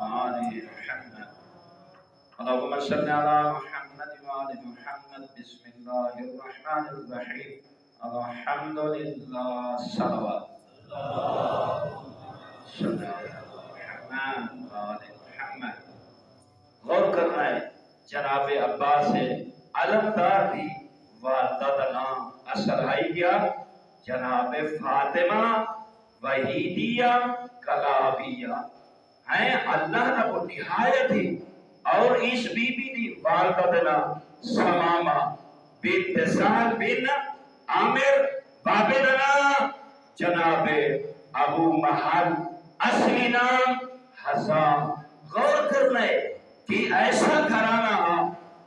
آل محمد اللهم صل على محمد وآل محمد بسم الله الرحمن الرحيم الحمد لله صلوات صلی محمد وآل محمد. غور کرنا ہے جناب عباس علمدار دی والدہ کا نام اصل ہے کیا؟ جناب فاطمہ وحیدیہ کلابیہ ہیں. اللہ رب نہایت ہی اور اس بی بی دی والدہ کا نام سمامہ بنت سال بن عامر بابے کا نام جناب ابو محل اصلی نام حسان. غور کرنا ہے کہ ایسا گھرانہ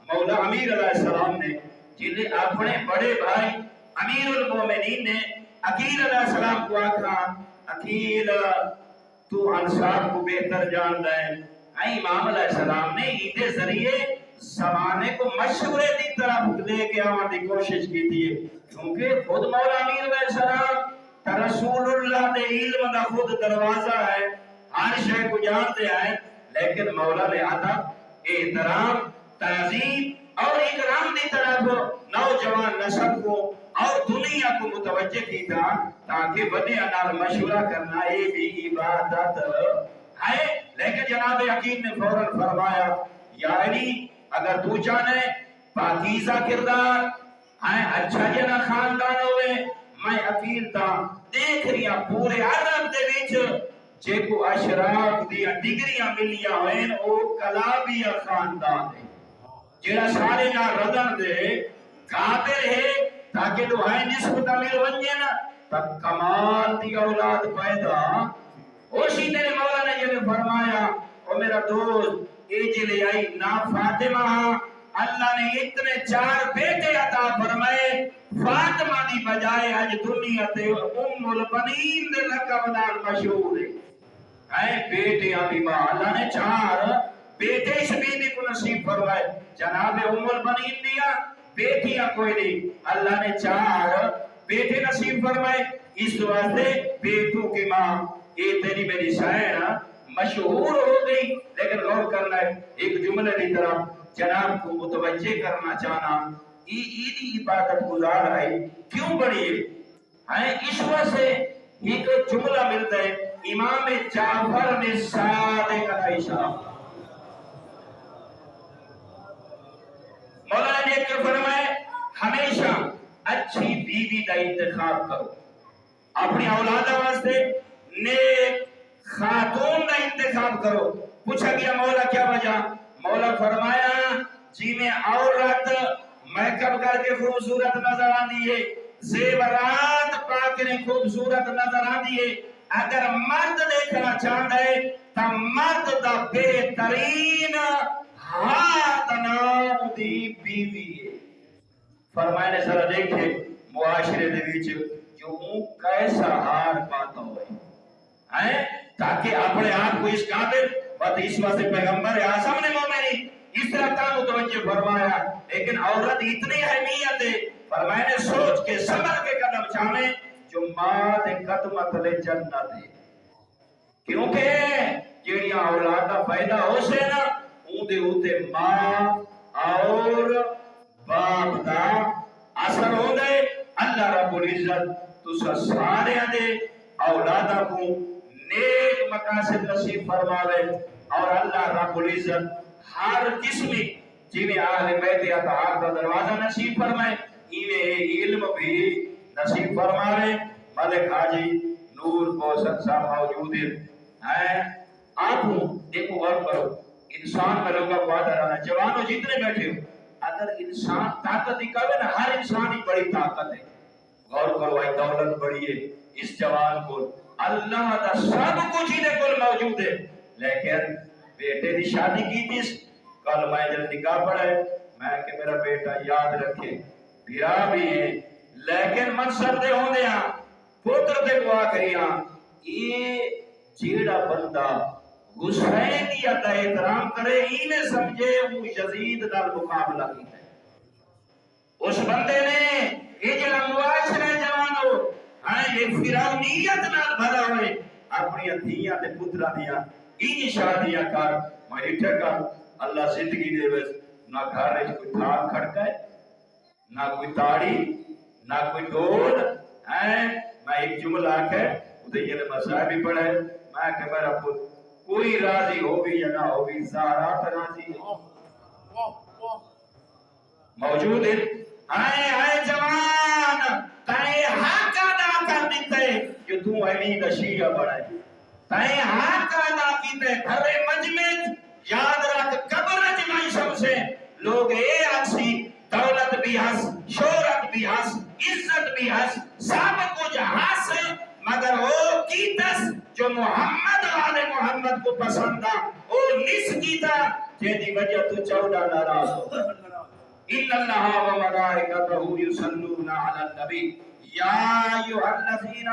مولا امیر علیہ السلام نے جنہیں اپنے بڑے بھائی امیر المومنین نے عقیل علیہ السلام کو آکھا عقیل تو انصار کو بہتر جان دے. امام علیہ السلام نے ایدے ذریعے زمانے کو مشورے دی طرف لے کے آنے کی کوشش کی تھی کیونکہ خود مولا امیر علیہ السلام تا رسول اللہ دے علم دا خود دروازہ ہے ہر شے کو جانتے ہیں. لیکن مولا نے ادب احترام تعظیم اور اکرام دی طرف نوجوان نسل کو اور دنیا کو متوجہ کی تھا تاکہ بڑے نال مشورہ کرنا یہ بھی عبادت ہے. لیکن جناب عقیل نے فوراً فرمایا یا علی اگر تو چاہنے پاکیزہ کردار اچھا جنا خاندان ہوئے میں عقیل تھا دیکھ رہی پورے عرب دے وچ جے کو اشراف دیا ڈگریاں ملیاں ہوئیں او کلابیہ خاندان ہے جیڑا سارے نہ ردن دے قابل ہے تاکہ تو ہے نسبت امیر ونجے نا تک کمال دی اولاد پیدا. اسی نے مولا نے یہ فرمایا او میرا دوست اے جلے آئی نا فاطمہ اللہ نے اتنے 4 بیٹے عطا فرمائے فاطمہ دی بجائے آج دنیا تے ام البنین دے لقب نال مشہور ہے. بیٹیاں بھی ماں اللہ نے 4 بیٹے اس بی بی کو نصیب فرمائے. جناب ام البنین دیا بیٹیاں کوئی نہیں اللہ نے 4 بیٹے نصیب فرمائے. اس واسطے بیٹوں کی ماں یہ تیری میری شاعر مشہور ہو گئی. لیکن غور کرنا ہے ایک جملے کی طرف جناب کو متوجہ کرنا چاہنا ایدی عبادت گزار ہے کیوں بڑی ہے. اس واسطے ایک جملہ ملتا ہے امام جعفر نے صادق علیہ السلام مولانا نے کہ فرمائے ہمیشہ اچھی بیوی کا انتخاب کرو اپنی اولاد واسطے نیک خاتون کا انتخاب کرو. پوچھا گیا مولا کیا وجہ؟ مولا فرمایا جی میں عورت میک اپ کر کے خوبصورت نظر آتی ہے زیورات پاک نے خوبصورت نظر آتی ہے. اگر مرد دیکھنا چاہتا ہے تو مرد دا بہترین ہاتھ نام دی بیوی ہے. فرمائے نے سر دیکھے معاشرے دے وچ جو کیسا ہار پاتا ہوئے تاکہ اپنے آپ کو اس قابل بات اس واسطے پیغمبر اعظم نے مومنی اس طرح کا متوجہ فرمایا. لیکن عورت اتنی اہمیت ہے فرمائے نے سوچ کے سمجھ کے قدم چاہنے جو ماں دے قدم تلے جنت ہے کیونکہ جیڑیاں اولادہ پیدا ہو سے نا اون دے ہوتے ماں اور باپ دا اثر ہو دے. اللہ رب العزت تو سارے دے اولادہ کو نیک مقاصد نصیب فرماوے اور اللہ رب العزت ہر قسمی جنہیں آل بیت اطہار کا دروازہ نصیب فرمائے انہیں علم بھی نصیب فرمائے. ملک حاجی نور محسن صاحب موجود ہیں. آپ دیکھو غور کرو انسان میں لوگوں کو آدھر آنا جوانوں جتنے بیٹھے ہو اگر انسان طاقت دکھاوے نا ہر انسان ہی بڑی طاقت ہے. غور کرو آئی دولت بڑی ہے اس جوان کو اللہ دا سب کچھ ہی کل موجود ہے. لیکن بیٹے دی شادی کی تھی کل میں جب نکاح پڑھے میں کہ میرا بیٹا یاد رکھے بھیرا بھی ہے لیکن منصب دے ہوں دیا پوتر دے دعا کریاں یہ جیڑا بندہ حسین کی عطا احترام کرے انہیں سمجھے وہ یزید نال مقابلہ کی ہے. اس بندے نے یہ جڑا معاشرہ جوانو یہ فرعونیت نال بھرا ہوئے اپنی دھیاں تے پتراں دیاں این شادیاں کر میں ٹھکا اللہ زندگی دے وچ نہ گھر وچ کوئی تھان کھڑکائے نہ کوئی تاڑی نہ کوئی ڈول ہیں میں ایک جملہ آکھے ادھے یہ مسائل بھی پڑھے میں کہ میرا پتر کوئی راضی ہوگی یا نہ ہوگی زہرا راضی موجود ہے آئے جوان تائیں حق ادا کر دیتے کہ تو علی کا شیعہ بڑھائے تائیں حق ادا کیتے گھر مجمع یاد رکھ قبر جمعی شب سے لوگ اے آکسی دولت بھی ہس شہرت بھی ہس عزت بھی ہس سب کچھ ہس مگر وہ کیتس جو محمد والے محمد کو پسند تھا وہ نس کیتا جیدی وجہ تو چودہ ناراض ہو ان اللہ و ملائکتہ یصلون علی النبی یا ایھا الذین